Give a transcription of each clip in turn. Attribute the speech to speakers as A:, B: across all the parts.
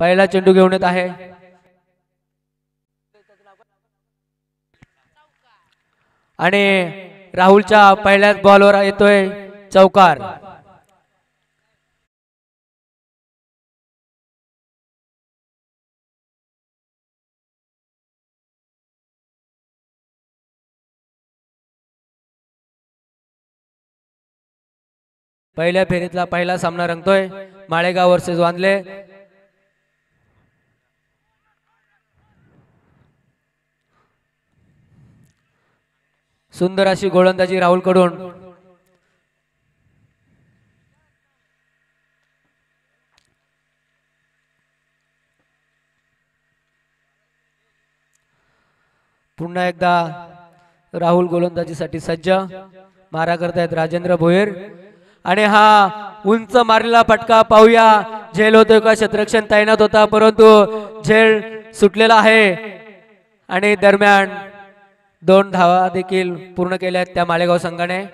A: पहिला चेंडू घेऊन येत आहे. आणि राहुलच्या पहिल्याच बॉलवर येतोय चौकार. पहिल्या फेरीतला पहिला सामना रंगतोय माळेगाव वर्सेस वांदले. सुंदर अशी गोलंदाजी राहुल कडून. पुन्हा एकदा राहुल गोलंदाजीसाठी सज्ज. मारा करतायत राजेंद्र भोयर. आणि हा उंच मारलेला फटका पाहूया. झेल होतोय का क्षेत्ररक्षण तैनात होता परंतु झेल सुटलेला आहे. आणि दरम्यान 2 धावा देखील पूर्ण केल्या आहेत त्या माळेगाव संघाने.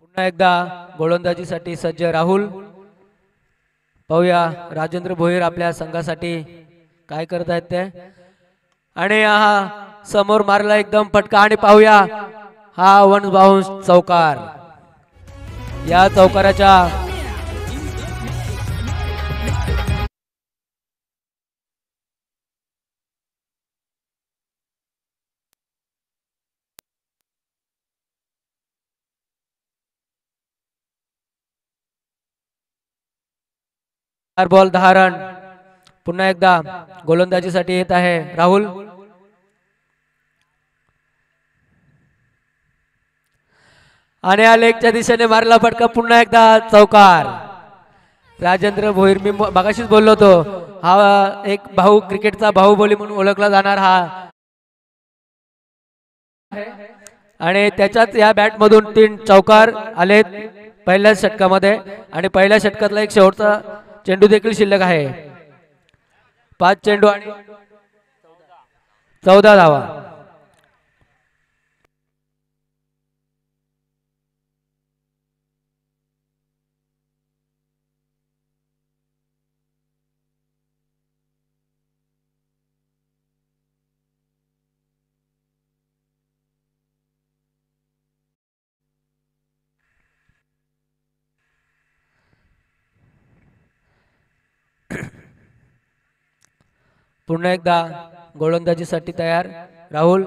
A: पुन्हा एकदा गोलंदाजीसाठी सज्ज राहुल. पाहूया राजेंद्र भोयर आपल्या संघासाठी काय करत आहेत ते. आणि हा समोर मारला एकदम फटका. आणि पाहूया हा 1 बाउंस चौकार. या चौकाराच्या बॉल 10 रन. पुन्हा एकदा गोलंदाजीसाठी येत आहे राहुल. आणि या लेगच्या दिशेने मारला फटका. पुन्हा एकदा चौकार. राजेंद्र भोयर. मी मगाशीच बोललो होतो हा एक भाऊ क्रिकेटचा बाहुबली म्हणून ओळखला जाणार हा. आणि त्याच्याच या बॅट मधून 3 चौकार आलेत पहिल्या षटकामध्ये. आणि पहिल्या षटकातला एक शेवटचा चेंडू देखील शिल्लक आहे. 5 चेंडू आणि 14 धावा. पुन्हा एकदा गोलंदाजीसाठी तयार राहुल.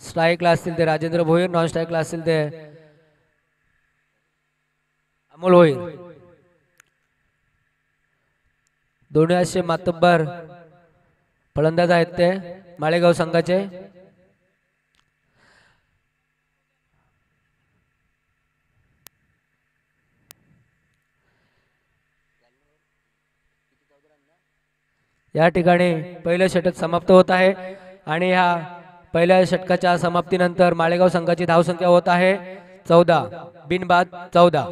A: स्ट्राईकला असतील ते राजेंद्र भोयर. नॉन स्ट्राईकला असतील ते अमोल भोयर. दोन्ही असे मातब्बर फलंदाज आहेत ते माळेगाव संघाचे. या ठिकाणी पहिलं षटक समाप्त होत आहे. आणि ह्या पहिल्या षटकाच्या समाप्तीनंतर माळेगाव संघाची धावसंख्या होत आहे 14 बिनबाद 14.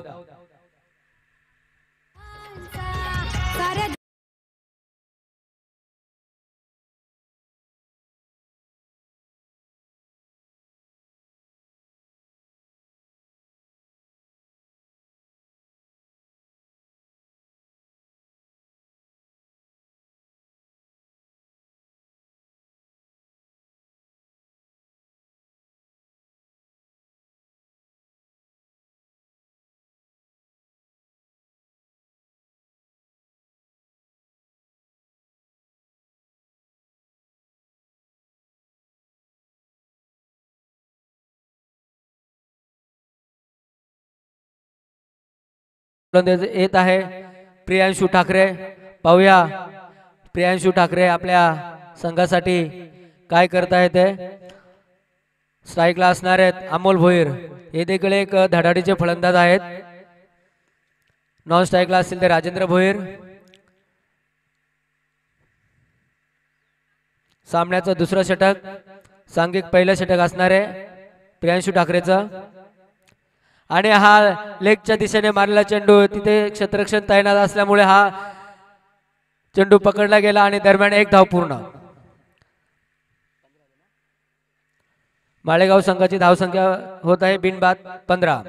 A: येत आहे प्रियांशु ठाकरे. पाहूया प्रियांशु ठाकरे आपल्या संघासाठी काय करताय ते. स्ट्राईकला असणार आहेत अमोल भोयर. हे देखील एक धडाडीचे फलंदाज आहेत. नॉन स्ट्राईकला असतील ते राजेंद्र भोयर. सामन्याचं दुसरं षटक सांघिक पहिलं षटक असणार आहे प्रियांशु ठाकरेचं. आणि हा लेगच्या दिशेने मारलेला चेंडू तिथे क्षेत्ररक्षण तैनात असल्यामुळे हा चेंडू पकडला गेला आणि दरम्यान एक धाव पूर्ण. माळेगाव संघाची धावसंख्या होत आहे बिनबाद 15.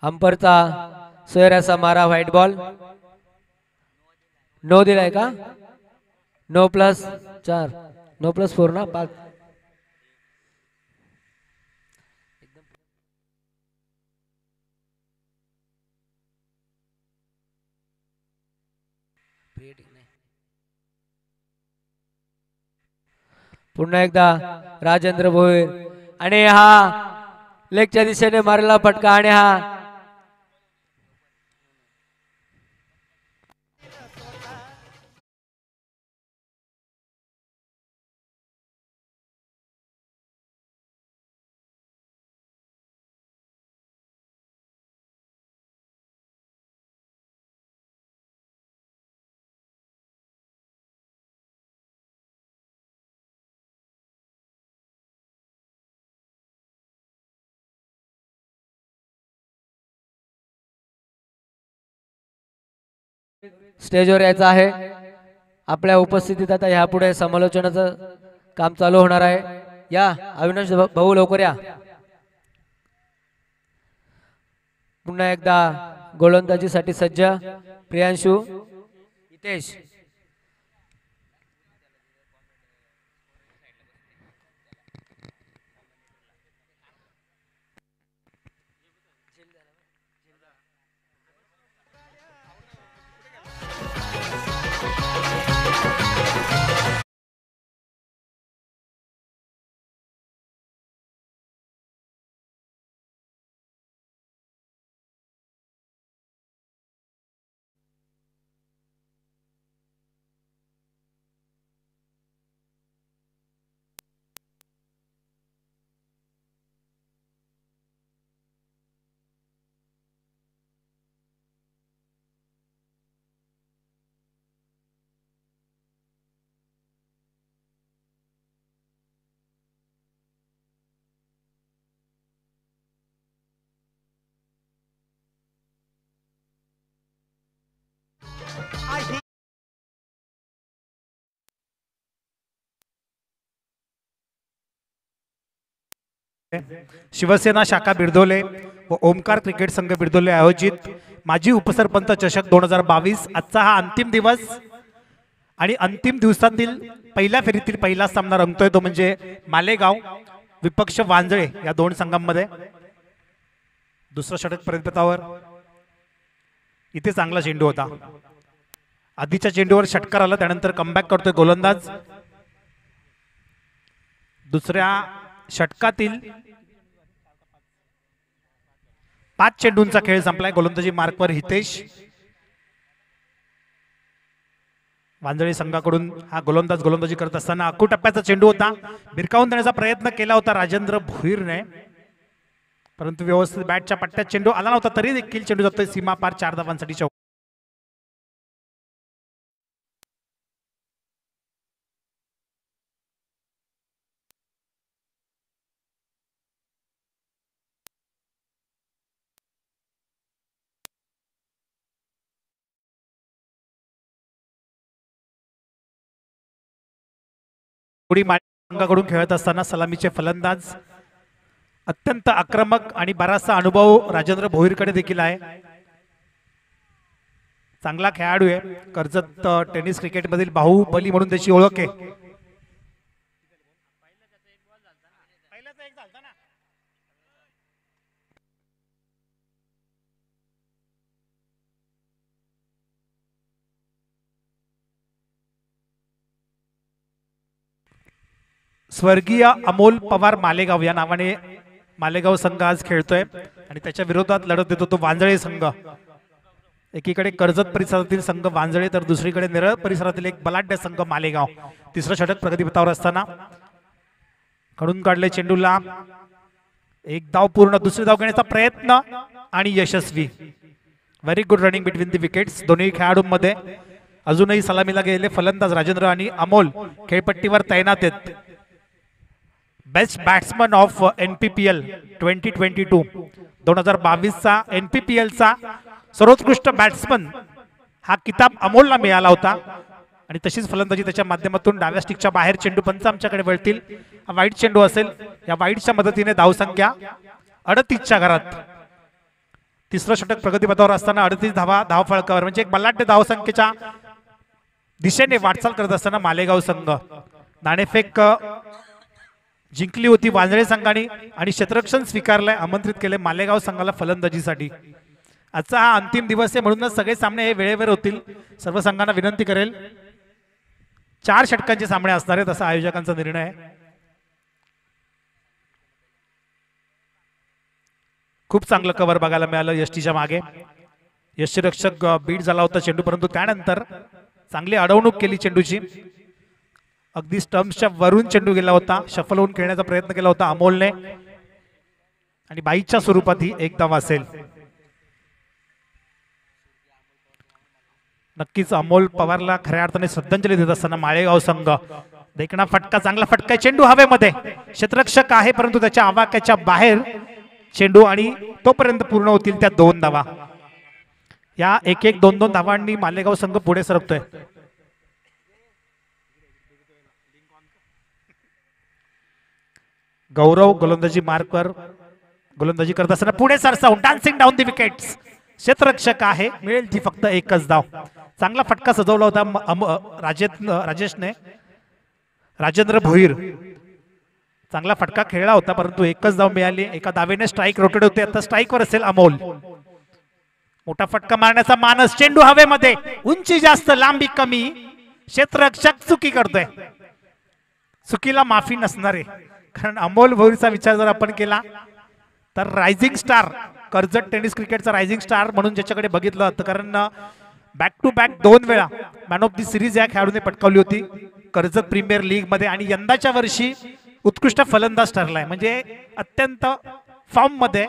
A: अंपरचा सोयऱ्याचा मारा व्हाईट बॉल. नो दिलाय का? नो प्लस 4 नो प्लस 4 ना 5. पुन्हा एकदा राजेंद्र भोईर आणि हा लेगच्या दिशेने मारलेला फटका आणि हा स्टेजवर यायचा आहे. आपल्या उपस्थितीत आता यापुढे समालोचनाचं काम चालू होणार आहे. या अविनाश भाऊ लवकर या. पुन्हा एकदा गोलंदाजीसाठी सज्ज प्रियांशु हितेश.
B: शिवसेना शाखा बिरदोले व ओमकार क्रिकेट संघ बिरदोले आयोजित माजी उपसरपंच चषक 2022 आजचा हा अंतिम दिवस आणि अंतिम दिवसातील पहिल्या फेरीतील पहिला सामना रंगतोय तो म्हणजे मालेगाव विपक्ष वांजळे या दोन संघांमध्ये. दुसरा षटक प्रयत्नावर इथे चांगला चेंडू होता. आधीच्या चेंडूवर षटकार आला त्यानंतर कमबॅक करतोय गोलंदाज. दुसऱ्या षटकातील 5 चेंडूंचा खेळ संपलाय. गोलंदाजी मार्कवर हितेश. वांजळी संघाकडून हा गोलंदाजी करत असताना अकू टप्प्याचा चेंडू होता. भिरकावून देण्याचा प्रयत्न केला होता राजेंद्र भोईरने, परंतु व्यवस्थित बॅटच्या पट्ट्यात चेंडू आला नव्हता. तरी देखील चेंडू जातोय सीमा पार 4 धावांसाठी. संघाकडून खेळत असताना सलामीचे फलंदाज अत्यंत आक्रमक आणि बराचसा अनुभव राजेंद्र भोईरकडे देखील आहे. चांगला खेळाडू आहे. कर्जत टेनिस क्रिकेट मधील बाहुबली म्हणून त्याची ओळख आहे. स्वर्गीय अमोल पवार मालेगाव या नावाने मालेगाव संघ आज खेळतोय आणि त्याच्या विरोधात लढत देतो तो वांजळे संघ. एकीकडे कर्जत परिसरातील संघ वांजळे तर दुसरीकडे नेरळ परिसरातील एक बलाढ्य संघ मालेगाव. तिसरं षटक प्रगतीपथावर असताना कडून काढले चेंडूला. एक धाव पूर्ण. दुसरी धाव घेण्याचा प्रयत्न आणि यशस्वी. Very good running between the wickets दोन्ही खेळाडूंमध्ये. अजूनही सलामीला गेलेले फलंदाज राजेंद्र आणि अमोल खेळपट्टीवर तैनात आहेत. बेस्ट बॅट्समन ऑफ NPPL 2022 2022चा NPPLचा सर्वोत्कृष्ट बॅट्समन हा किताब अमोलला मिळाला होता. आणि तशीच फलंदाजी त्याच्या माध्यमातून डाव्या स्टिकच्या बाहेर चेंडू पंच आमच्याकडे वळतील. हा वाईट चेंडू असेल. या वाईटच्या मदतीने धावसंख्या 38च्या घरात. तिसरं षटक प्रगतीपथावर असताना 38 धावा धावफळकावर म्हणजे एक बलाढ्य धावसंख्येच्या दिशेने वाटचाल करत असताना मालेगाव संघ नाणेफेक जिंकली होती वांजळे संघाने आणि क्षेत्ररक्षण स्वीकारलंय. आमंत्रित केले मालेगाव संघाला फलंदाजीसाठी. आजचा हा अंतिम दिवस आहे म्हणूनच सगळे सामने हे वेळेवर होतील. सर्व संघांना विनंती करेल 4 षटकांचे सामने असणार आहेत असा आयोजकांचा निर्णय आहे. खूप चांगलं कव्हर बघायला मिळालं यष्टीच्या मागे. यष्टीरक्षक बीट झाला होता चेंडू परंतु त्यानंतर चांगली अडवणूक केली चेंडूची. अगदी स्टंप्सच्या वरून चेंडू गेला होता. शफल होऊन खेळण्याचा प्रयत्न केला होता अमोलने आणि बाईच्या स्वरूपात ही एक धाव असेल. नक्कीच अमोल पवारला खऱ्या अर्थाने श्रद्धांजली देत असताना माळेगाव संघ देखणा फटका चांगला फटका चेंडू हवेमध्ये. क्षेत्ररक्षक आहे परंतु त्याच्या आवाक्याच्या बाहेर चेंडू आणि तोपर्यंत पूर्ण होतील त्या 2 धावा. या 1-1 2-2 धावांनी मालेगाव संघ पुढे सरकतोय. गौरव गोलंदाजी मार्कवर गोलंदाजी करत असताना पुढे सरसावून डान्सिंग डाऊन दी विकेट्स. क्षेत्ररक्षक आहे मिळेल ती फक्त एकच धाव. चांगला फटका सजवला होता राजेशने. राजेंद्र भोईर चांगला फटका खेळला होता परंतु एकच धाव मिळाली. एका धावेने स्ट्राईक रोटेट होते. आता स्ट्राईकवर असेल अमोल. मोठा फटका मारण्याचा मानस. चेंडू हवेमध्ये. उंची जास्त लांबी कमी. क्षेत्ररक्षक चुकी करतोय. चुकीला माफी नसणार आहे कारण अमोल भोईरचा विचार जर आपण केला तर रायझिंग स्टार कर्जत टेनिस क्रिकेटचा रायझिंग स्टार म्हणून ज्याच्याकडे बघितलं होतं कारण बॅक टू बॅक 2 वेळा मॅन ऑफ द सिरीज या खेळाडूने पटकावली होती कर्जत प्रीमियर लीग मध्ये आणि यंदाच्या वर्षी उत्कृष्ट फलंदाज ठरलाय म्हणजे अत्यंत फॉर्म मध्ये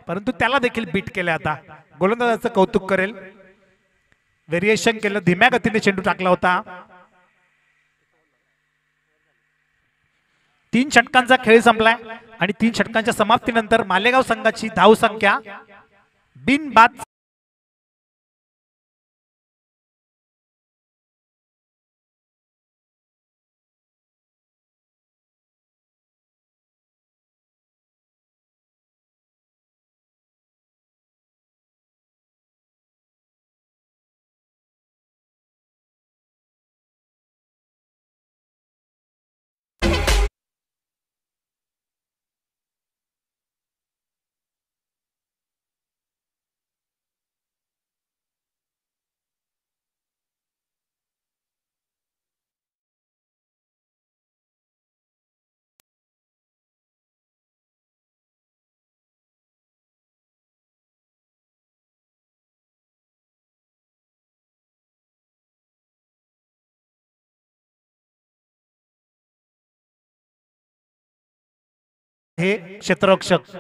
B: परंतु त्याला देखील बीट केले. आता गोलंदाजाचं कौतुक करेल. व्हेरिएशन केलं. धीम्या गतीने चेंडू टाकला होता. 3 षटकांचा खेळ संपलाय आणि 3 षटकांच्या समाप्तीनंतर मालेगाव संघाची धावसंख्या बिनबाद हे क्षेत्ररक्षक.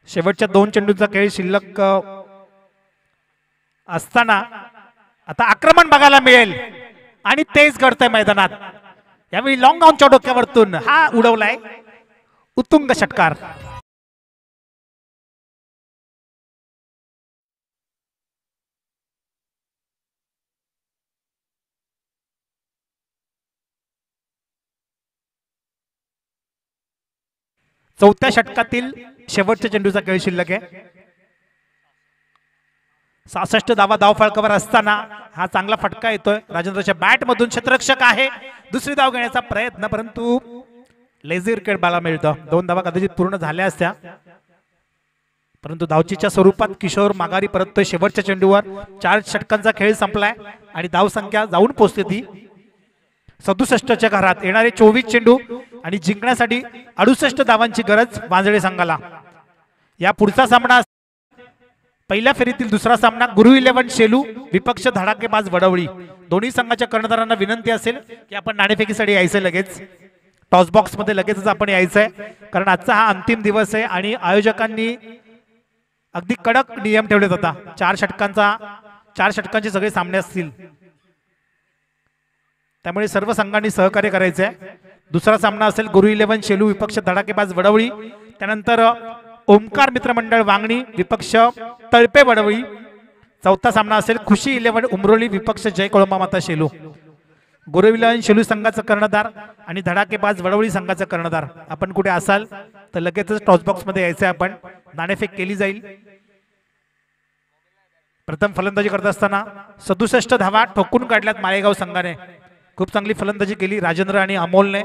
B: शेवटच्या 2 चेंडूंचा खेळ शिल्लक असताना आता आक्रमण बघायला मिळेल आणि तेच घडतंय मैदानात. यावेळी लॉंग ऑनच्या डोक्यावरतून हा उडवलाय उत्तुंग षटकार. चौथ्या षटकातील शेवटच्या चेंडूचा खेळ शिल्लक आहे. 66 धावा धावफळकावर असताना हा चांगला फटका येतोय राजेंद्रच्या बॅट मधून. क्षेत्ररक्षक आहे. दुसरी धाव घेण्याचा प्रयत्न परंतु लेझी विकेट बाला मिळतं. 2 धावा कदाचित पूर्ण झाल्या असत्या परंतु धावचीच्या स्वरूपात किशोर माघारी परततोय. शेवटच्या चेंडूवर 4 षटकांचा खेळ संपलाय आणि धावसंख्या जाऊन पोहोचते ती 67च्या घरात. येणारे 24 चेंडू आणि जिंकण्यासाठी 68 धावांची गरज वांजळे संघाला. या पुढचा सामना पहिल्या फेरीतील दुसरा सामना गुरु 11 शेलू विपक्ष धडाकेबाज वडवळी. दोन्ही संघाच्या कर्णधारांना विनंती असेल की आपण नाणेफेकीसाठी यायचं लगेच. टॉस बॉक्स मध्ये लगेचच आपण यायचंय कारण आजचा हा अंतिम दिवस आहे आणि आयोजकांनी अगदी कडक नियम ठेवलेत आता. 4 षटकांचे सगळे सामने असतील, त्यामुळे सर्व संघांनी सहकार्य करायचे आहे. दुसरा सामना असेल गुरु 11 शेलू विपक्ष धडाकेबाज वडवळी. त्यानंतर ओमकार मित्रमंडळ वांगणी विपक्ष तळपे वडवळी. चौथा सामना असेल खुशी 11 उमरोली विपक्ष जय कोळंबा माता शेलू. गुरु 11 शेलू संघाचा कर्णधार आणि धडाकेबाज वडवळी संघाचा कर्णधार. आपण कुठे असाल तर लगेचच टॉस बॉक्स मध्ये यायचंय. आपण नाणेफेक केली जाईल. प्रथम फलंदाजी करत असताना 67 धावा ठोकून काढल्यात माळेगाव संघाने. खूप चांगली फलंदाजी केली राजेंद्र आणि अमोलने.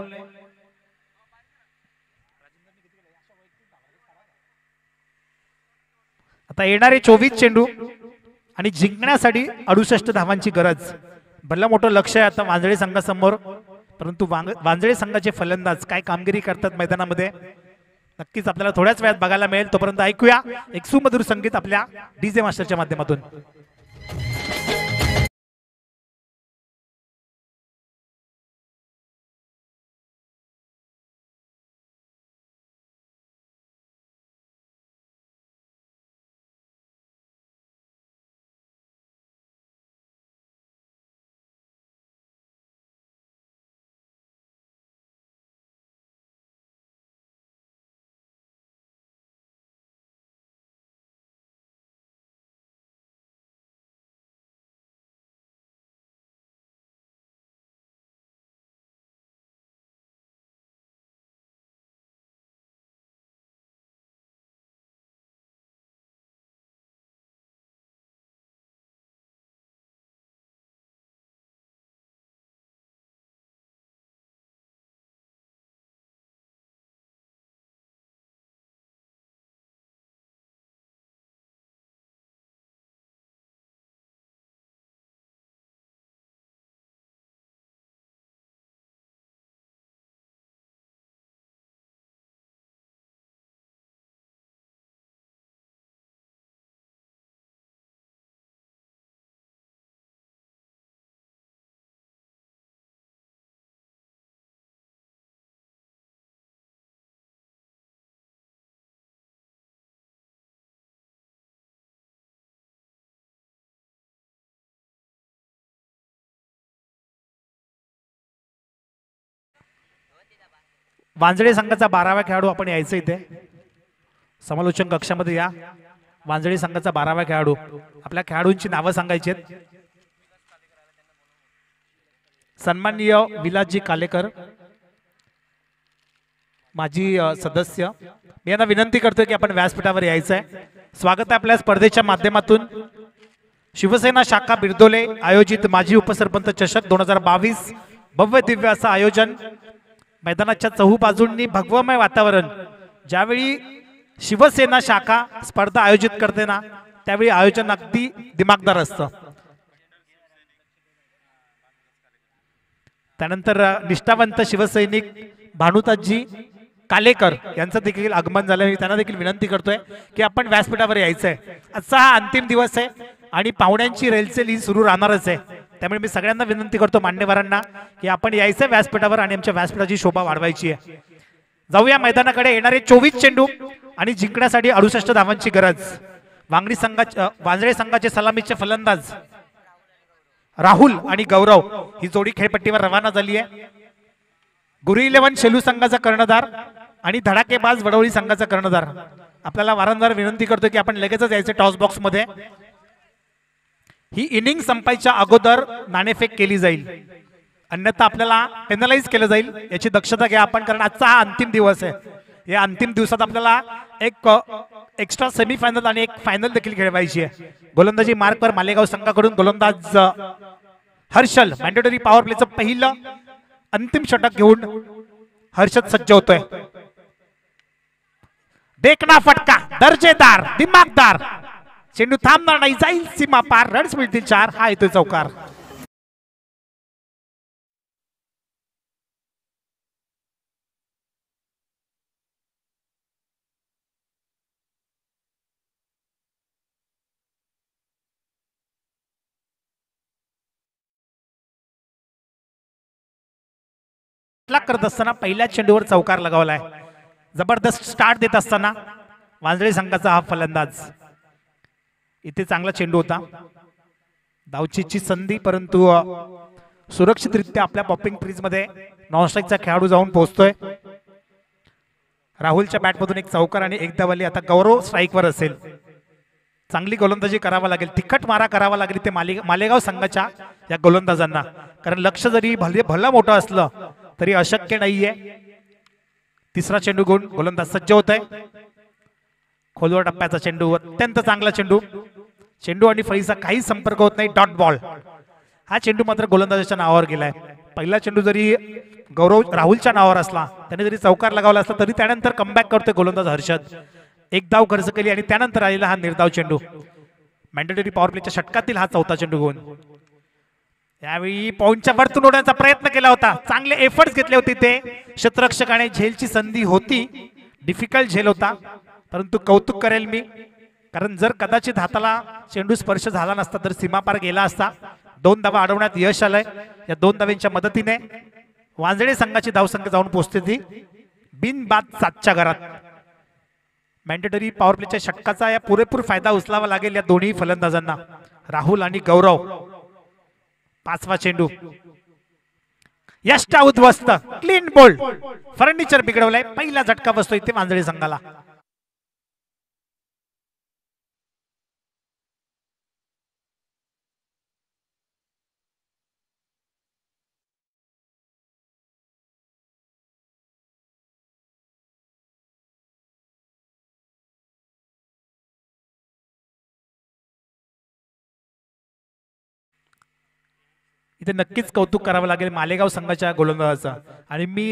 B: आता येणारे 24 चेंडू आणि जिंकण्यासाठी 68 धावांची गरज. भलं मोठं लक्ष आहे आता वांजळे संघासमोर, परंतु वांजळे संघाचे फलंदाज काय कामगिरी करतात मैदानामध्ये नक्कीच आपल्याला थोड्याच वेळात बघायला मिळेल. तोपर्यंत ऐकूया एक सुमधुर संगीत आपल्या डीजे मास्टरच्या माध्यमातून. वांजळे संघाचा 12वा खेळाडू आपण यायचं इथे समालोचन कक्षामध्ये या. वांजळे संघाचा 12वा खेळाडू. आपल्या खेळाडूंची नावं सांगायची आहेत. सन्माननीय विलासजी कालेकर माजी सदस्य, मी यांना विनंती करतोय की आपण व्यासपीठावर यायचं आहे. स्वागत आहे आपल्या स्पर्धेच्या माध्यमातून. शिवसेना शाखा बिरदोले आयोजित माजी उपसरपंच चषक 2022 भव्य दिव्य असं आयोजन. मैदानाच्या चहूबाजूंनी भगवमय वातावरण. ज्यावेळी शिवसेना शाखा स्पर्धा आयोजित करते ना त्यावेळी आयोजन अगदी दिमागदार असतं. त्यानंतर निष्ठावंत शिवसैनिक भानुताजी कालेकर यांचं देखील आगमन झालं. मी त्यांना देखील विनंती करतोय की आपण व्यासपीठावर यायचंय. आजचा हा अंतिम दिवस आहे आणि पाहुण्यांची रेलचेल ही सुरू राहणारच आहे. त्यामुळे मी सगळ्यांना विनंती करतो मान्यवरांना की आपण यायचं व्यासपीठावर आणि आमच्या व्यासपीठाची शोभा वाढवायची आहे. जाऊया मैदानाकडे. येणारे 24 चेंडू आणि जिंकण्यासाठी 68 धावांची गरज. वांजळे संघाचे सलामीचे फलंदाज राहुल आणि गौरव ही जोडी खेळपट्टीवर रवाना झाली आहे. गुरु 11 शेलू संघाचा कर्णधार आणि धडाकेबाज वडवळी संघाचा कर्णधार. आपल्याला वारंवार विनंती करतो की आपण लगेचच यायचे टॉस बॉक्स मध्ये. ही इनिंग संपायच्या अगोदर नाणेफेक केली जाईल, अन्यथा आपल्याला पेनलाइज केलं जाईल. याची दक्षता घ्या आपण, कारण आजचा हा अंतिम दिवस आहे. या अंतिम दिवसात आपल्याला एक एक्स्ट्रा सेमीफायनल आणि एक फायनल देखील खेळवायची आहे. गोलंदाजी मार्कवर मालेगाव संघाकडून गोलंदाज हर्षल मॅन्डेटरी पॉवर प्लेचं पहिलं अंतिम षटक घेऊन हर्षद सज्ज होतोय. देखना फटका दर्जेदार दिमागदार. चेंडू थांबणार नाही, जाईल सीमा पार. रन्स मिळतील 4. हा येतोय चौकार. करत असताना पहिल्या चेंडूवर चौकार लगावलाय. जबरदस्त स्टार्ट देत असताना वांजळे संघाचा हा फलंदाज इथे चांगला चेंडू होता, धावचीची संधी, परंतु सुरक्षितरित्या आपल्या पॉपिंग ट्रीज मध्ये नॉनस्ट्राईकचा खेळाडू जाऊन पोहोचतोय. राहुलच्या बॅटमधून एक चौकार आणि एक धावाली. आता गौरव स्ट्राईकवर असेल. चांगली गोलंदाजी करावा लागेल, तिखट मारा करावा लागेल ते मालेगाव संघाच्या या गोलंदाजांना, कारण लक्ष जरी भलं मोठं असलं तरी अशक्य नाहीये. तिसरा चेंडू घेऊन गोलंदाज सज्ज होत आहे. खोलवर टप्प्याचा चेंडू, अत्यंत चांगला चेंडू. चेंडू आणि फळीचा काही संपर्क होत नाही, डॉट बॉल. हा चेंडू मात्र गोलंदाजाच्या नावावर गेलाय. पहिला चेंडू जरी गौरव राहुलच्या नावावर असला, त्याने जरी चौकार लगावला असला तरी त्यानंतर कमबॅक करतोय गोलंदाज हर्षद. एक धाव खर्च केली आणि त्यानंतर आलेला हा निर्धाव चेंडू. मॅन्डेटरी पॉवर प्लेच्या षटकातील हा चौथा चेंडू घेऊन यावेळी पॉइंटच्या वरतून उडवण्याचा प्रयत्न केला होता. चांगले एफर्ट्स घेतले होते ते क्षेत्ररक्षकाने. झेलची संधी होती, डिफिकल्ट झेल होता, परंतु कौतुक करेल मी, कारण जर कदाचित हाताला चेंडू स्पर्श झाला नसता तर सीमापार गेला असता. 2 धावा अडवण्यात यश आलंय. या 2 धावांच्या मदतीने वांजळे संघाची धावसंख्या जाऊन पोहोचते ती बिनबाद 7च्या घरात. मॅन्डेटरी पॉवर प्लेच्या षटकाचा या पुरेपूर फायदा उचलावा लागेल या दोन्ही फलंदाजांना, राहुल आणि गौरव. 5वा चेंडू यष्टा उद्ध्वस्त, क्लीन बोल्ड. फर्निचर बिघडवलंय. पहिला झटका बसतो इथे वांजळे संघाला. इथे नक्कीच कौतुक करावं लागेल मालेगाव संघाच्या गोलंदाजाचं. आणि मी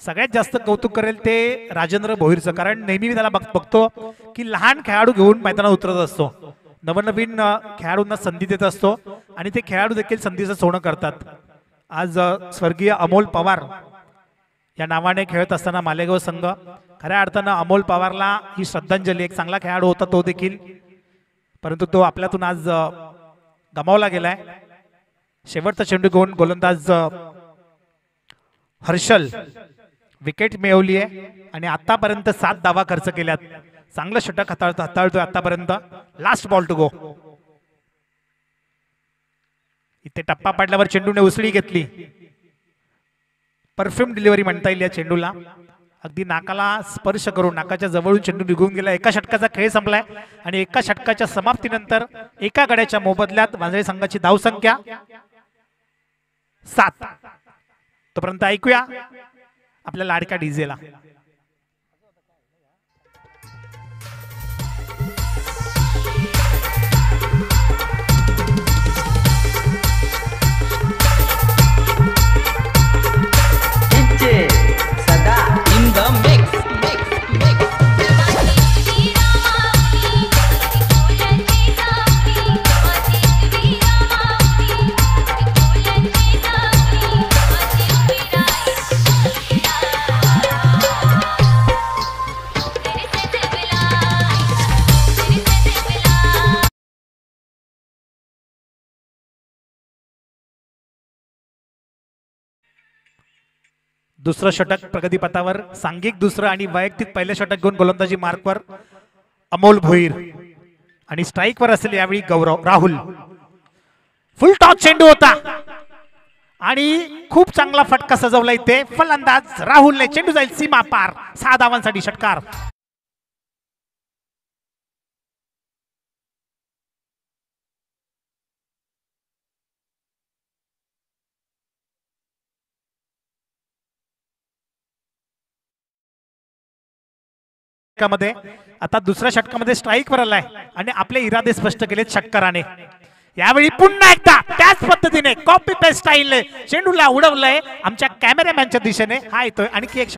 B: सगळ्यात जास्त कौतुक करेल ते राजेंद्र भोईरचं, कारण नेहमी मी त्याला बघतो की लहान खेळाडू घेऊन मैदानात उतरत असतो, नवनवीन खेळाडूंना संधी देत असतो आणि ते खेळाडू देखील संधीचं सोनं करतात. आज स्वर्गीय अमोल पवार या नावाने खेळत असताना मालेगाव संघ, खऱ्या अर्थानं अमोल पवारला ही श्रद्धांजली. एक चांगला खेळाडू होता तो देखील, परंतु तो आपल्यातून आज गमावला गेलाय. शेवटचा चेंडू घेऊन गोलंदाज हर्षल विकेट मिळवली आहे आणि आतापर्यंत 7 धावा खर्च केल्यात. चांगलं षटक हाताळतोय आतापर्यंत. Last ball to go. इथे टप्पा पाडल्यावर चेंडूने उसळी घेतली. परफ्यूम डिलिव्हरी म्हणता येईल या चेंडूला. अगदी नाकाला स्पर्श करून नाकाच्या जवळून चेंडू निघून गेला. एका षटकाचा खेळ संपलाय आणि एका षटकाच्या समाप्तीनंतर एका गड्याच्या मोबदल्यात वांजळे संघाची धावसंख्या 7. तोपर्यंत ऐकूया आपल्या लाडक्या डीजेला.
C: सदा इन द मिक्स.
B: दुसरं षटक प्रगतीपथावर. सांघिक दुसरं आणि वैयक्तिक पहिलं षटक घेऊन गोलंदाजी मार्कवर अमोल भोईर आणि स्ट्राईकवर असेल यावेळी गौरव राहुल. फुल टॉस चेंडू होता आणि खूप चांगला फटका सजवला इथे फलंदाज राहुलने. चेंडू जाईल सीमा पार. 6 धावांसाठी षटकार. मध्ये आता दुसऱ्या षटकामध्ये स्ट्राईकवर आलाय आणि आपले इरादे स्पष्ट केलेत षटकाराने. यावेळी पुन्हा एकदा त्याच पद्धतीने कॉपी पेस्ट स्टाईलने चेंडूला उडवलंय आमच्या कॅमेरामॅनच्या दिशेने. हा येतोय आणखी एक.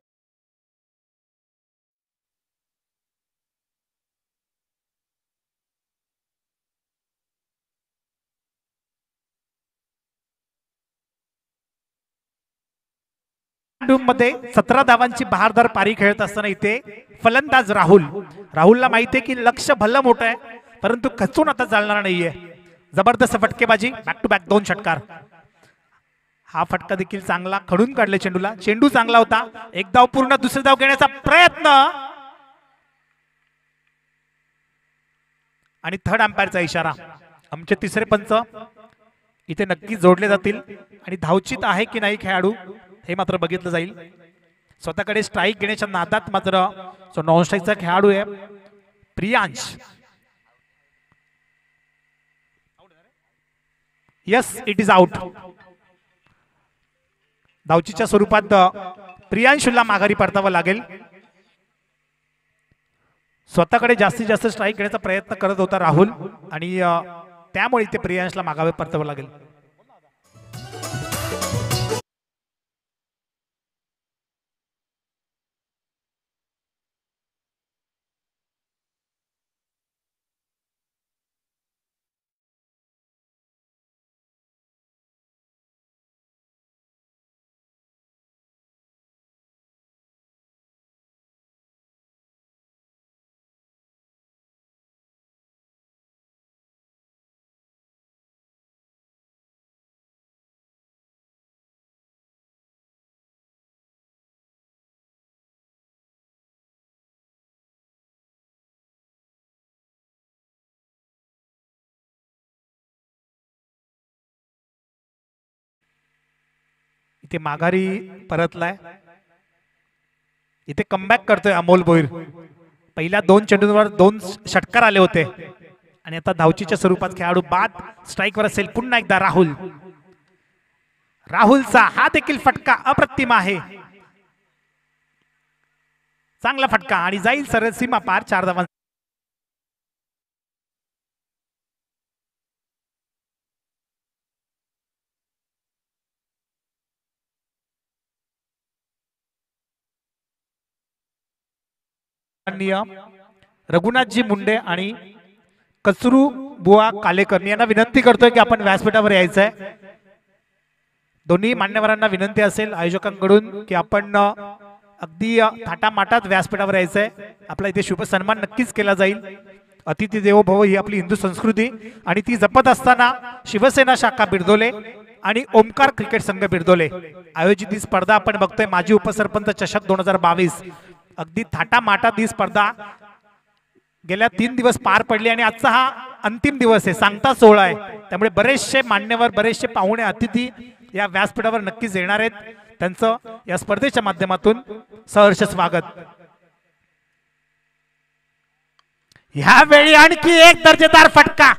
B: मध्ये 17 धावांची बहारदार पारी खेळत असताना इथे फलंदाज राहुलला माहितीये की लक्ष भलं मोठं आहे, परंतु खचून आता चालणार नाहीये. जबरदस्त फटकेबाजी. बॅक टू बॅक 2 षटकार. हा फटका देखील चांगला खडून काढले चेंडूला. चेंडू चांगला होता. एक धाव पूर्ण. दुसरी धाव घेण्याचा प्रयत्न. आणि थर्ड अंपायरचा इशारा. आमचे तिसरे पंच इथे नक्की जोडले जातील आणि धावचित आहे की नाही खेळाडू हे मात्र बघितलं जाईल. स्वतःकडे स्ट्राईक घेण्याच्या नादात मात्र जो नॉन स्ट्राईकचा खेळाडू आहे Priyansh. Yes, it is out. धावचीच्या स्वरूपात प्रियांशूला माघारी परतावं लागेल. स्वतःकडे जास्तीत जास्त स्ट्राईक घेण्याचा प्रयत्न करत होता राहुल आणि त्यामुळे ते प्रियांशला मागावे परतावं लागेल. इथे माघारी परतलाय. इथे कमबॅक करतोय अमोल भोईर. पहिल्या 2 चेंडूंवर 2 षटकार आले होते आणि आता धावचीच्या स्वरूपात खेळाडू बाद स्ट्राईकवर असेल. पुन्हा एकदा राहुल. राहुलचा हा देखील फटका अप्रतिम आहे. चांगला फटका आणि जाईल सरळ सीमा पार 4 धावांचा. रघुनाथजी मुंडे आणि कचरू बुवा कालेकर यांना विनंती करतोय की आपण व्यासपीठावर यायचंय. दोन्ही मान्यवरांना विनंती असेल आयोजकांकडून की आपण अगदी थाटामाटात व्यासपीठावर यायचंय. आपला इथे शुभ सन्मान नक्कीच केला जाईल. अतिथी देवो भव ही आपली हिंदू संस्कृती आणि ती जपत असताना शिवसेना शाखा बिरदोले आणि ओमकार क्रिकेट संघ बिरदोले आयोजित ही स्पर्धा आपण बघतोय माजी उपसरपंच चषक 2022. अगदी थाटामाटात ही स्पर्धा गेल्या 3 दिवस पार पडली आणि आजचा हा अंतिम दिवस आहे. सांगता सोहळा आहे. त्यामुळे बरेचसे मान्यवर बरेचसे पाहुणे अतिथी या व्यासपीठावर नक्कीच येणार आहेत. त्यांचं या स्पर्धेच्या माध्यमातून सहर्ष स्वागत. ह्यावेळी आणखी एक दर्जेदार फटका.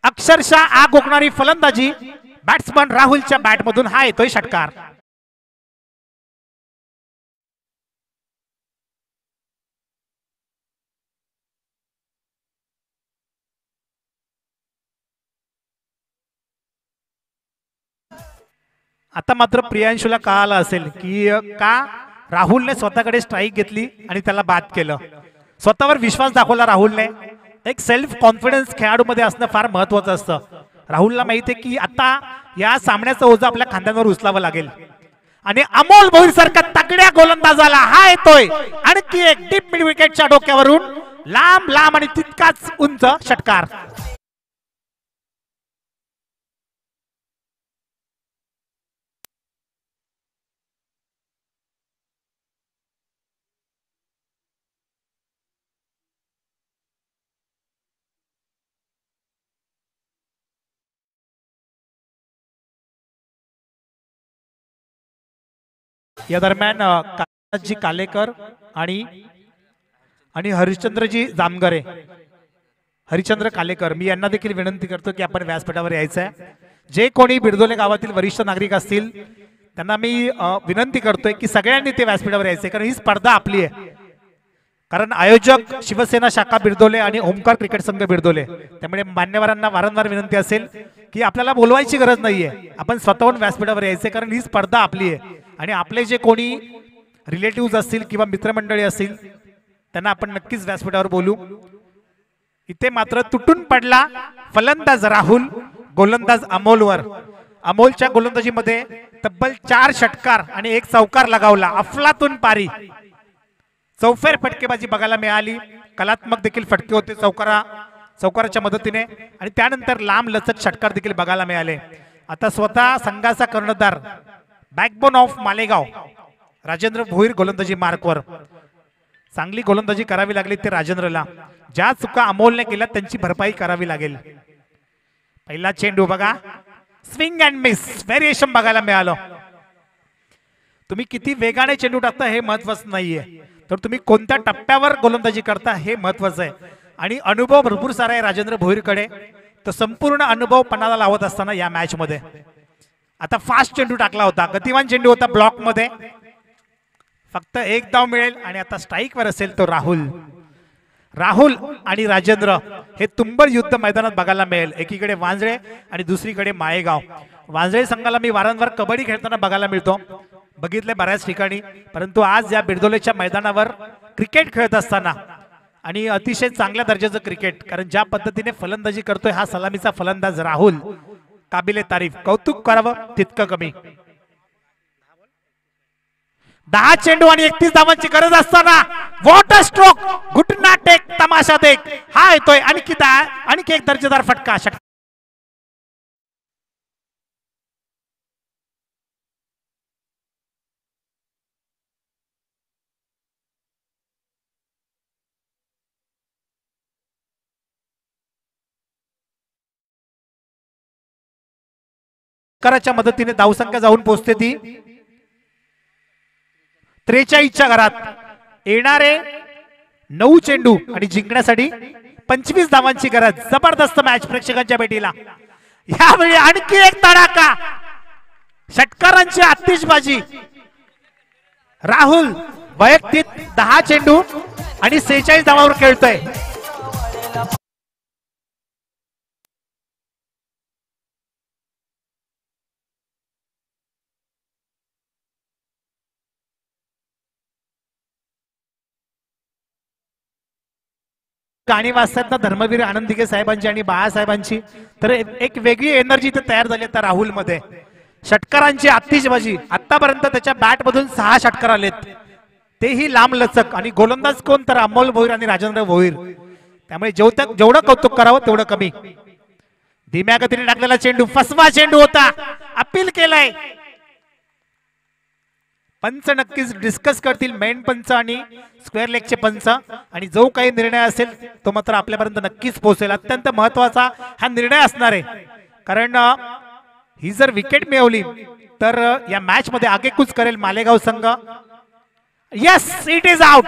B: अक्षरशः आग ओकणारी फलंदाजी बॅट्समन राहुलच्या बॅटमधून हा येतोय षटकार. आता मात्र प्रियांशूला कळालं असेल की का राहुलने स्वतःकडे स्ट्राईक घेतली आणि त्याला बाद केलं. स्वतःवर विश्वास दाखवला राहुलने. एक सेल्फ कॉन्फिडन्स खेळाडूमध्ये असणं फार महत्वाचं असतं. राहुलला माहिती आहे की आता या सामन्याचं ओझं आपल्या खांद्यांवर उचलावं लागेल आणि अमोल भोईर सारखा तगड्या गोलंदाजाला हा येतोय आणखी एक डीप मिड विकेटच्या डोक्यावरून लांब लांब आणि तितकाच उंच षटकार. या दरम्यान काजी कालेकर आणि हरिश्चंद्रजी जामगरे हरिश्चंद्र कालेकर मी यांना देखील विनंती करतो की आपण व्यासपीठावर यायचं आहे. जे कोणी बिरदोले गावातील वरिष्ठ नागरिक असतील त्यांना मी विनंती करतोय की सगळ्यांनी ते व्यासपीठावर यायचंय कारण ही स्पर्धा आपली आहे. कारण आयोजक शिवसेना शाखा बिरदोले आणि ओमकार क्रिकेट संघ बिरदोले. त्यामुळे मान्यवरांना वारंवार विनंती असेल की आपल्याला बोलवायची गरज नाहीये. आपण स्वतःहून व्यासपीठावर यायचंय कारण ही स्पर्धा आपली आहे आणि आपले जे कोणी रिलेटिव्ह असतील किंवा मित्रमंडळी असतील त्यांना आपण नक्कीच व्यासपीठावर बोलू. इथे मात्र तुटून पडला फलंदाज राहुल गोलंदाज अमोलवर. अमोलच्या गोलंदाजीमध्ये तब्बल 4 षटकार आणि 1 चौकार लगावला. अफलातून पारी. चौफेर फटकेबाजी बघायला मिळाली. कलात्मक देखील फटके होते चौकाराच्या मदतीने आणि त्यानंतर लांब लचक षटकार देखील बघायला मिळाले. आता स्वतः संघाचा कर्णधार बॅकबोन ऑफ मालेगाव राजेंद्र भोईर गोलंदाजी मार्कवर. चांगली गोलंदाजी करावी लागली ते राजेंद्रला. ज्या चुका अमोलने केल्या त्यांची भरपाई करावी लागेल. पहिला चेंडू बघा, स्विंग अँड मिस व्हेरिएशन बघायला मिळालं. तुम्ही किती वेगाने चेंडू टाकता हे महत्वाचं नाहीये, तर तुम्ही कोणत्या टप्प्यावर गोलंदाजी करता हे महत्वाचं आहे. आणि अनुभव भरपूर सारा आहे राजेंद्र भोईरकडे, तर संपूर्ण अनुभव पणाला लावत असताना या मॅच मध्ये आता फास्ट चेंडू टाकला होता, गतिमान चेंडू होता ब्लॉक मध्ये, फक्त एक धाव मिळेल. आणि आता स्ट्राईक वर असेल तो राहुल आणि राजेंद्र हे तुंबळ युद्ध मैदानात बघायला मिळेल. एकीकडे वांजळे आणि दुसरीकडे माळेगाव. वांजळे संघाला मी वारंवार कबड्डी खेळताना बघायला मिळतो, बघितले बऱ्याच ठिकाणी, परंतु आज या बिरदोलेच्या मैदानावर क्रिकेट खेळत असताना आणि अतिशय चांगल्या दर्जाचं क्रिकेट, कारण ज्या पद्धतीने फलंदाजी करतोय हा सलामीचा फलंदाज राहुल, काबिले तारीफ, कौतुक करावं तितकं कमी. 10 चेंडू आणि 31 धावांची गरज असताना वॉटर स्ट्रोक, घुटना टेक, तमाशा देख, हा येतोय आणखी एक दर्जेदार फटका. षटकाराच्या मदतीने धावसंख्या जाऊन पोहोचते ती 43च्या घरात. येणारे 9 चेंडू आणि जिंकण्यासाठी 25 धावांची गरज. जबरदस्त मॅच प्रेक्षकांच्या भेटीला. यावेळी आणखी एक तडाखा, षटकारांची आतिषबाजी. राहुल वैयक्तिक 10 चेंडू आणि 46 धावांवर खेळतोय. गाणी वाचतात ना धर्मवीर आनंद दिघे साहेबांची आणि बाळासाहेबांची, तर एक वेगळी एनर्जी इथे तयार झाली त्या राहुल मध्ये. षटकारांची आतिषबाजी. आतापर्यंत त्याच्या बॅट मधून 6 षटकार आलेत, तेही लांब लचक. आणि गोलंदाज कोण, तर अमोल भोईर आणि राजेंद्र भोईर. त्यामुळे जेवढं कौतुक करावं तेवढं कमी. धीम्या गतीने टाकलेला चेंडू फसवा चेंडू होता, अपील केलाय. पंच नक्कीच डिस्कस करतील, मेन पंच आणि स्क्वेअर लेगचे पंच, आणि जो काही निर्णय असेल तो मात्र आपल्यापर्यंत नक्कीच पोहोचेल. अत्यंत महत्वाचा हा निर्णय असणार आहे, कारण ही जर विकेट मिळवली तर या मॅच मध्ये आगेकूच करेल मालेगाव संघ. Yes, it is out.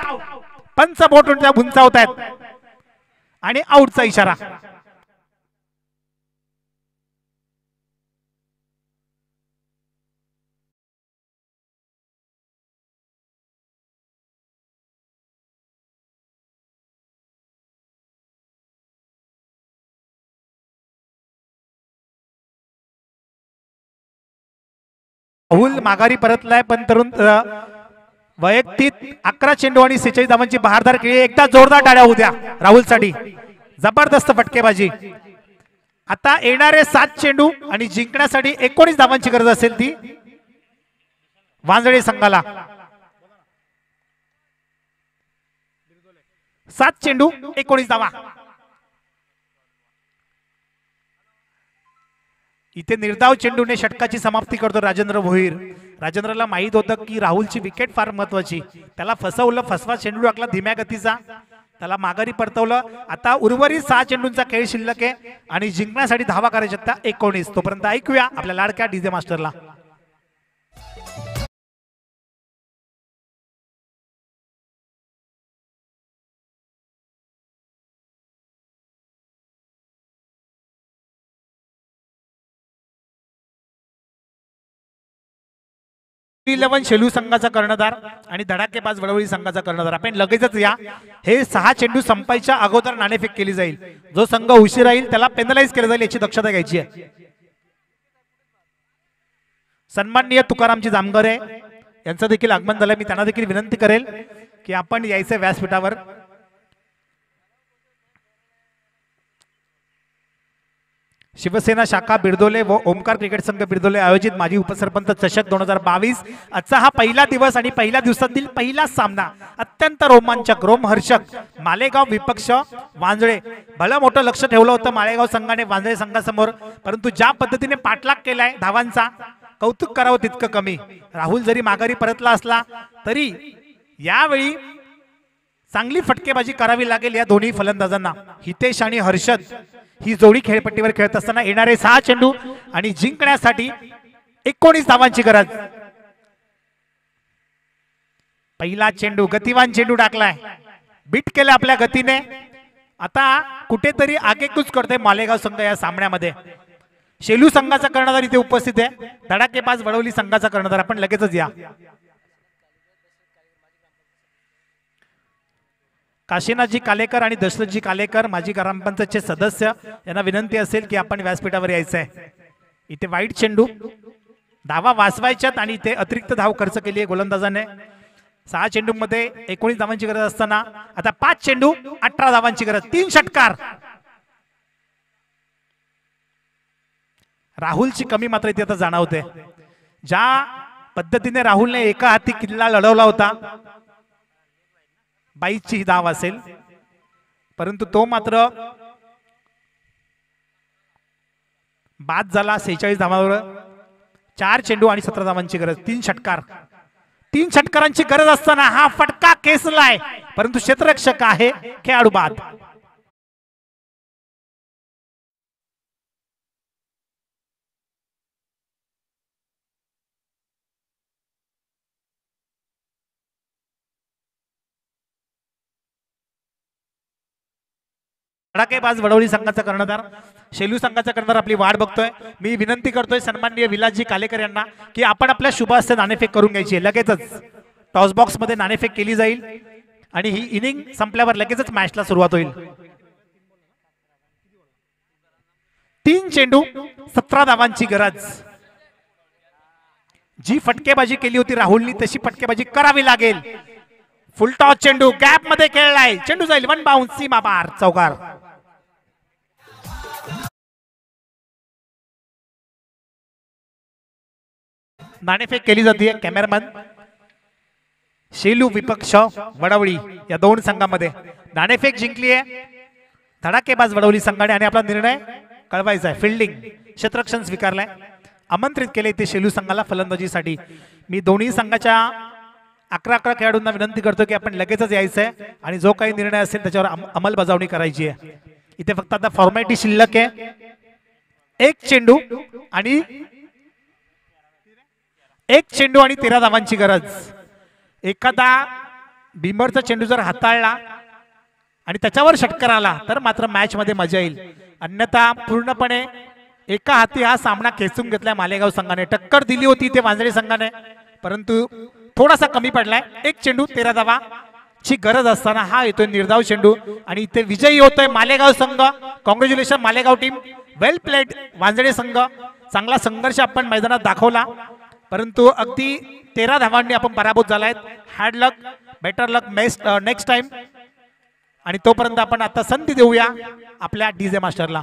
B: पंच बोट उंचावत आहेत आणि आउटचा इशारा. राहुल माघारी परतलाय, पण तरुण वैयक्तिक 11 चेंडू आणि 46 धावांची बहारदार खेळी. एकदा जोरदार टाळ्या होऊ द्या राहुलसाठी. जबरदस्त फटकेबाजी. आता येणारे 7 चेंडू आणि जिंकण्यासाठी 19 धावांची गरज असेल ती वांजळे संघाला. 7 चेंडू 19 धावा. इथे निर्धाव चेंडूने षटकाची समाप्ती करतो राजेंद्र भोईर. राजेंद्रला माहित होतं की राहुलची विकेट फार महत्वाची, त्याला फसवलं, फसवा चेंडू टाकला धीम्या गतीचा, त्याला माघारी परतवलं. आता उर्वरित 6 चेंडूंचा खेळ शिल्लक आहे आणि जिंकण्यासाठी धावा करायच्या आता 19. तोपर्यंत ऐकूया आपल्या लाडक्या डीजे मास्टरला. शेलू संघाचा कर्णधार आणि धडाकेबाज वडवळी संघाचा कर्णधार. आपण लगेचच या. हे 6 चेंडू संपायच्या अगोदर नाणेफेक केली जाईल. जो संघ उशीर राहील त्याला पेनलाइज केलं जाईल, याची दक्षता घ्यायची आहे. सन्माननीय तुकारामजी जामगरे यांचं देखील आगमन झालं. मी त्यांना देखील विनंती करेल की आपण यायचं व्यासपीठावर. शिवसेना शाखा बिरदोले व ओमकार क्रिकेट संघ बिरदोले आयोजित माजी उपसरपंच चषक 2022. आजचा हा पहिला दिवस आणि पहिल्या दिवसातील पहिला सामना अत्यंत रोमांचक, रोमहर्षक. मालेगाव विपक्ष वांजळे. भलं मोठं लक्ष ठेवलं होतं मालेगाव संघाने वांजळे संघासमोर, परंतु ज्या पद्धतीने पाठलाग केलाय धावांचा, कौतुक करावं तितकं कमी. राहुल जरी माघारी परतला असला तरी यावेळी चांगली फटकेबाजी करावी लागेल या दोन्ही फलंदाजांना. हितेश आणि हर्षद ही जोडी खेळपट्टीवर खेळत असताना येणारे 6 चेंडू आणि जिंकण्यासाठी 19 धावांची गरज. पहिला चेंडू गतिवान चेंडू टाकलाय, बीट केलं आपल्या गतीने. आता कुठेतरी आगेकूच करते मालेगाव संघ या सामन्यामध्ये. शेलू संघाचा कर्णधार इथे उपस्थित आहे, धडाकेबाज वडवली संघाचा कर्णधार. आपण लगेचच या. काशीनाथजी कालेकर आणि दशरथजी कालेकर माजी ग्रामपंचायतचे सदस्य यांना विनंती असेल की आपण व्यासपीठावर यायचं आहे. इथे वाईट चेंडू, धावा वाचवायच्यात आणि इथे अतिरिक्त धाव खर्च केली आहे गोलंदाजाने. 6 चेंडू मध्ये 19 धावांची गरज असताना आता 5 चेंडू 18 धावांची गरज. 3 षटकार. राहुलची कमी मात्र इथे आता जाणवते. ज्या पद्धतीने राहुलने एका हाती किल्ला लढवला होता, 22ची ही धाव असेल, परंतु तो मात्र बाद झाला 46 धावांवर. 4 चेंडू आणि 17 धावांची गरज. 3 षटकार. 3 षटकारांची गरज असताना हा फटका खेचलाय, परंतु क्षेत्ररक्षक आहे, खेळाडू बाद. धडाकेबाज वडवली संघाचा कर्णधार, शेलू संघाचा कर्णधार आपली वाट बघतोय. मी विनंती करतोय सन्माननीय विलासजी कालेकर यांना की आपण आपल्या शुभास्ते नाणेफेक करून घ्यायची आहे. लगेचच टॉस बॉक्स मध्ये नाणेफेक केली जाईल आणि ही इनिंग संपल्यावर लगेचच मॅचला सुरुवात होईल. 3 चेंडू 17 धावांची गरज. जी फटकेबाजी केली होती राहुलनी तशी फटकेबाजी करावी लागेल. फुल टॉस चेंडू गॅप मध्ये खेळलाय, चेंडू जाईल 1 बाउन्स, सीमा पार, चौकार. नाणेफेक केली जाते. कॅमेरामॅन शेलू विपक्ष वडवली या दोन संघांमध्ये नाणेफेक जिंकली आहे धडाकेबाज वडवली संघाने आणि आपला निर्णय कळवायचा आहे. फिल्डिंग क्षेत्ररक्षण स्वीकारलाय, आमंत्रित केले ते शेलू संघाला फलंदाजीसाठी. मी दोन्ही संघाच्या 11 खेळाडूंना विनंती करतो की आपण लगेचच यायचं आहे आणि जो काही निर्णय असेल त्याच्यावर अंमलबजावणी करायची आहे. इथे फक्त आता फॉर्मॅलिटी शिल्लक आहे. 1 चेंडू आणि 13 धावांची गरज. एखादा बिमरचा चेंडू जर हाताळला आणि त्याच्यावर षटकार आला तर मात्र मॅच मध्ये मजा येईल. अन्यथा पूर्णपणे एका हाती हा सामना खेचून घेतलाय मालेगाव संघाने. टक्कर दिली होती इथे वांजळे संघाने, परंतु थोडासा कमी पडलाय. 1 चेंडू 13 धावाची गरज असताना हा येतोय निर्धाव चेंडू आणि इथे विजयी होतोय मालेगाव संघ. कॉंग्रॅच्युलेशन मालेगाव टीम, वेल प्लेड. वांजळे संघ चांगला संघर्ष आपण मैदानात दाखवला, परंतु अगदी 13 धावांनी आपण पराभूत झालाय. Had luck, better luck next time. आणि तोपर्यंत आपण आता संधी देऊया आपल्या डीजे मास्टरला.